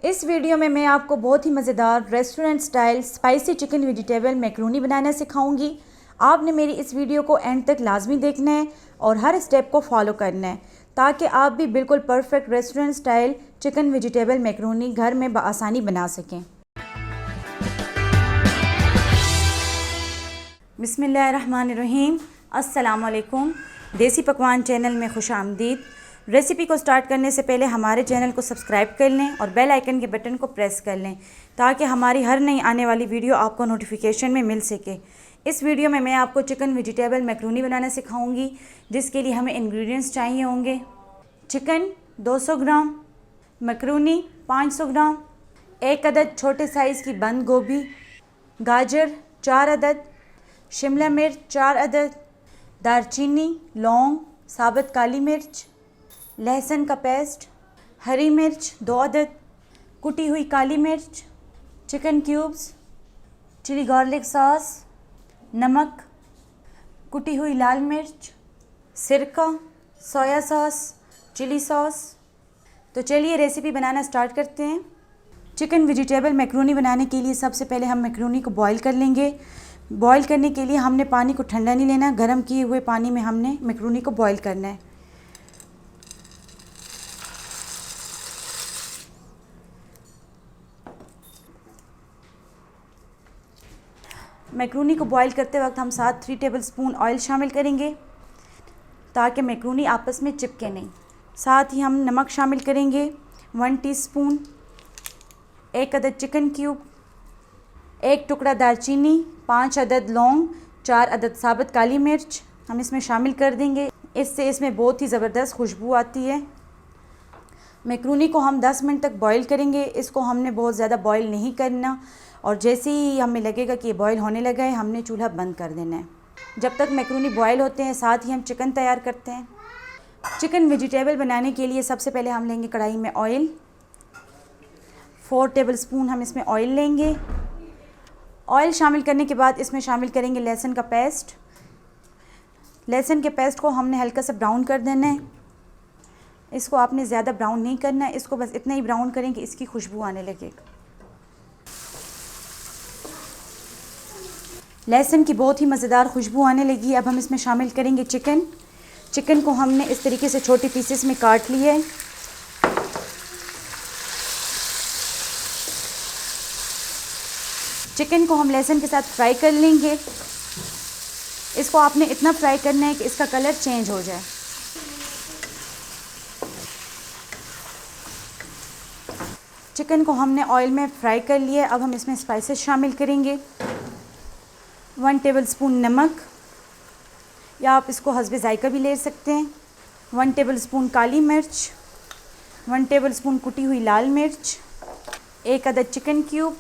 इस वीडियो में मैं आपको बहुत ही मज़ेदार restaurant style spicy chicken vegetable macaroni बनाना सिखाऊंगी। आपने मेरी इस वीडियो को एंड तक लाजमी देखना है और हर स्टेप को फॉलो करना है ताकि आप भी बिल्कुल perfect restaurant style chicken vegetable macaroni घर में बआसानी बना सकें। बिस्मिल्लाहिर्रहमानिर्रहीम। अस्सलाम वालेकुम। देसी पकवान चैनल में खुश आमदीद। रेसिपी को स्टार्ट करने से पहले हमारे चैनल को सब्सक्राइब कर लें और बेल आइकन के बटन को प्रेस कर लें ताकि हमारी हर नई आने वाली वीडियो आपको नोटिफिकेशन में मिल सके। इस वीडियो में मैं आपको चिकन वेजिटेबल मैक्रोनी बनाना सिखाऊंगी, जिसके लिए हमें इंग्रेडिएंट्स चाहिए होंगे। चिकन 200 ग्राम, मैक्रोनी 500 ग्राम, एक अदद छोटे साइज़ की बंद गोभी, गाजर 4 अदद, शिमला मिर्च 4 अदद, दारचीनी, लौंग, साबुत काली मिर्च, लहसुन का पेस्ट, हरी मिर्च 2 अदद, कुटी हुई काली मिर्च, chicken cubes, chilli garlic sauce, नमक, कुटी हुई लाल मिर्च, सिरका, सोया सॉस, चिली सॉस। तो चलिए रेसिपी बनाना स्टार्ट करते हैं। चिकन वेजिटेबल मैक्रोनी बनाने के लिए सबसे पहले हम मैक्रोनी को बॉईल कर लेंगे। बॉईल करने के लिए हमने पानी को ठंडा नहीं लेना, गर्म किए हुए पानी में हमने मैक्रोनी को बॉईल करना है। मैक्रोनी को बॉईल करते वक्त हम साथ 3 टेबलस्पून ऑयल शामिल करेंगे ताकि मैक्रोनी आपस में चिपके नहीं। साथ ही हम नमक शामिल करेंगे 1 टीस्पून, 1 अदद चिकन क्यूब, 1 टुकड़ा दालचीनी, 5 अदद लौंग, 4 अदद साबुत काली मिर्च हम इसमें शामिल कर देंगे। इससे इसमें बहुत ही ज़बरदस्त खुशबू आती है। मैक्रोनी को हम 10 मिनट तक बॉईल करेंगे। इसको हमने बहुत ज़्यादा बॉईल नहीं करना और जैसे ही हमें लगेगा कि ये बॉईल होने लगा है, हमने चूल्हा बंद कर देना है। जब तक मैक्रोनी बॉईल होते हैं, साथ ही हम चिकन तैयार करते हैं। चिकन वेजिटेबल बनाने के लिए सबसे पहले हम लेंगे कढ़ाई में ऑयल। 4 टेबलस्पून हम इसमें ऑयल लेंगे। ऑयल शामिल करने के बाद इसमें शामिल करेंगे लहसुन का पेस्ट। लहसुन के पेस्ट को हमने हल्का सा ब्राउन कर देना है। इसको आपने ज़्यादा ब्राउन नहीं करना है, इसको बस इतना ही ब्राउन करें कि इसकी खुशबू आने लगेगा। लहसुन की बहुत ही मज़ेदार खुशबू आने लगी। अब हम इसमें शामिल करेंगे चिकन। चिकन को हमने इस तरीके से छोटे पीसेस में काट लिया है। चिकन को हम लहसुन के साथ फ्राई कर लेंगे। इसको आपने इतना फ्राई करना है कि इसका कलर चेंज हो जाए। चिकन को हमने ऑयल में फ्राई कर लिया है। अब हम इसमें स्पाइसेस शामिल करेंगे। 1 टेबलस्पून नमक, या आप इसको हस्बे ज़ायका भी ले सकते हैं। 1 टेबलस्पून काली मिर्च, 1 टेबलस्पून कुटी हुई लाल मिर्च, 1 अदद चिकन क्यूब,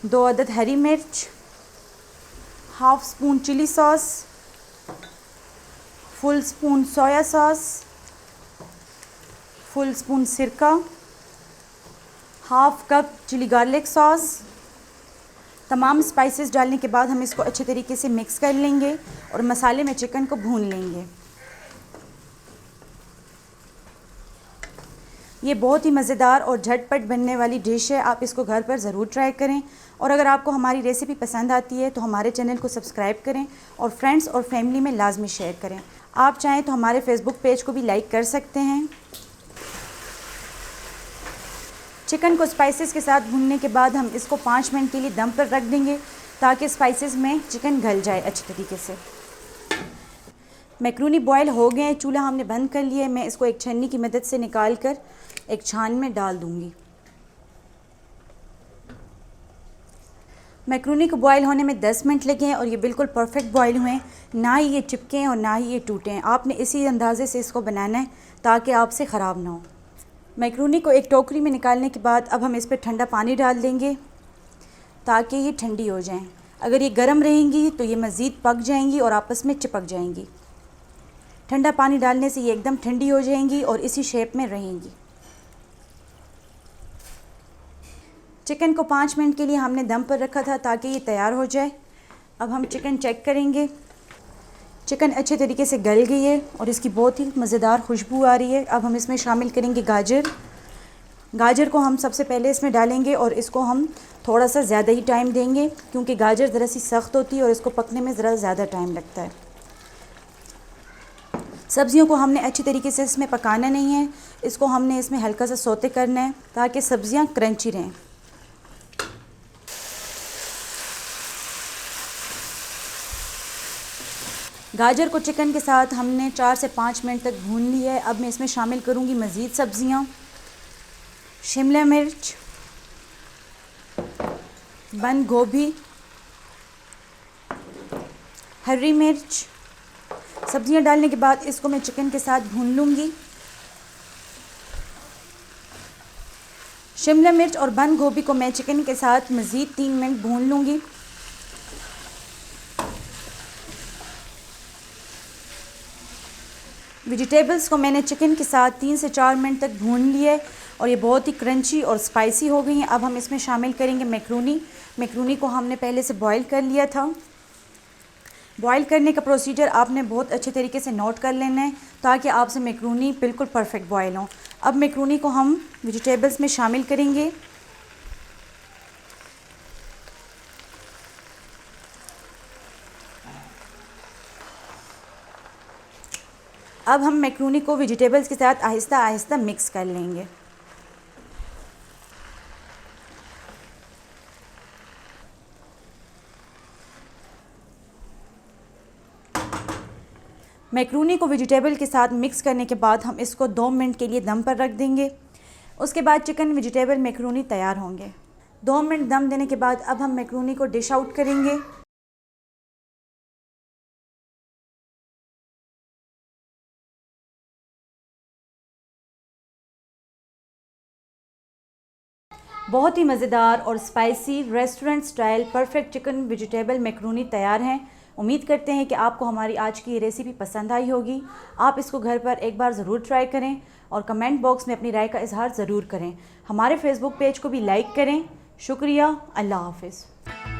2 अदद हरी मिर्च, half spoon chilli sauce, full spoon soya sauce, full spoon सिरका, half cup chilli garlic sauce. तमाम स्पाइसेस डालने के बाद हम इसको अच्छे तरीके से मिक्स कर लेंगे और मसाले में चिकन को भून लेंगे। ये बहुत ही मज़ेदार और झटपट बनने वाली डिश है। आप इसको घर पर ज़रूर ट्राई करें और अगर आपको हमारी रेसिपी पसंद आती है तो हमारे चैनल को सब्सक्राइब करें और फ्रेंड्स और फैमिली में लाजमी शेयर करें। आप चाहें तो हमारे फेसबुक पेज को भी लाइक कर सकते हैं। चिकन को स्पाइसेस के साथ भूनने के बाद हम इसको 5 मिनट के लिए दम पर रख देंगे ताकि स्पाइसेस में चिकन गल जाए अच्छे तरीके से। मैक्रोनी बॉयल हो गए, चूल्हा हमने बंद कर लिया है। मैं इसको एक छन्नी की मदद से निकाल कर एक छान में डाल दूंगी। मैक्रोनी को बॉयल होने में 10 मिनट लगे हैं और ये बिल्कुल परफेक्ट बॉयल हुए हैं। ना ही ये चिपके हैं और ना ही ये टूटे हैं। आपने इसी अंदाजे से इसको बनाना है ताकि आपसे ख़राब ना हो। मैक्रोनी को एक टोकरी में निकालने के बाद अब हम इस पर ठंडा पानी डाल देंगे ताकि ये ठंडी हो जाएं। अगर ये गर्म रहेंगी तो ये मज़ीद पक जाएंगी और आपस में चिपक जाएंगी। ठंडा पानी डालने से ये एकदम ठंडी हो जाएंगी और इसी शेप में रहेंगी। चिकन को 5 मिनट के लिए हमने दम पर रखा था ताकि ये तैयार हो जाए। अब हम चिकन चेक करेंगे। चिकन अच्छे तरीके से गल गई है और इसकी बहुत ही मज़ेदार खुशबू आ रही है। अब हम इसमें शामिल करेंगे गाजर, गाजर को हम सबसे पहले इसमें डालेंगे और इसको हम थोड़ा सा ज़्यादा ही टाइम देंगे, क्योंकि गाजर ज़रा सी सख्त होती है और इसको पकने में ज़रा ज़्यादा टाइम लगता है। सब्ज़ियों को हमने अच्छी तरीके से इसमें पकाना नहीं है, इसको हमने इसमें हल्का सा सौते करना है ताकि सब्ज़ियाँ क्रंची रहें। गाजर को चिकन के साथ हमने 4 से 5 मिनट तक भून लिया है। अब मैं इसमें शामिल करूँगी मज़ीद सब्ज़ियाँ। शिमला मिर्च, बंद गोभी, हरी मिर्च। सब्ज़ियाँ डालने के बाद इसको मैं चिकन के साथ भून लूँगी। शिमला मिर्च और बंद गोभी को मैं चिकन के साथ मज़ीद 3 मिनट भून लूँगी। वेजिटेबल्स को मैंने चिकन के साथ 3 से 4 मिनट तक भून लिया है और ये बहुत ही क्रंची और स्पाइसी हो गई हैं। अब हम इसमें शामिल करेंगे मैक्रोनी। मैक्रोनी को हमने पहले से बॉईल कर लिया था। बॉईल करने का प्रोसीजर आपने बहुत अच्छे तरीके से नोट कर लेना है ताकि आपसे मैक्रोनी बिल्कुल परफेक्ट बॉईल हो। अब मैक्रोनी को हम वेजिटेबल्स में शामिल करेंगे। अब हम मैक्रोनी को वेजिटेबल्स के साथ आहिस्ता आहिस्ता मिक्स कर लेंगे। मैक्रोनी को वेजिटेबल के साथ मिक्स करने के बाद हम इसको 2 मिनट के लिए दम पर रख देंगे। उसके बाद चिकन, वेजिटेबल, मैक्रोनी तैयार होंगे। 2 मिनट दम देने के बाद अब हम मैक्रोनी को डिश आउट करेंगे। बहुत ही मज़ेदार और spicy restaurant style perfect chicken vegetable macaroni तैयार हैं। उम्मीद करते हैं कि आपको हमारी आज की ये रेसिपी पसंद आई होगी। आप इसको घर पर एक बार ज़रूर ट्राई करें और कमेंट बॉक्स में अपनी राय का इजहार ज़रूर करें। हमारे फेसबुक पेज को भी लाइक करें। शुक्रिया। अल्लाह हाफ़िज़।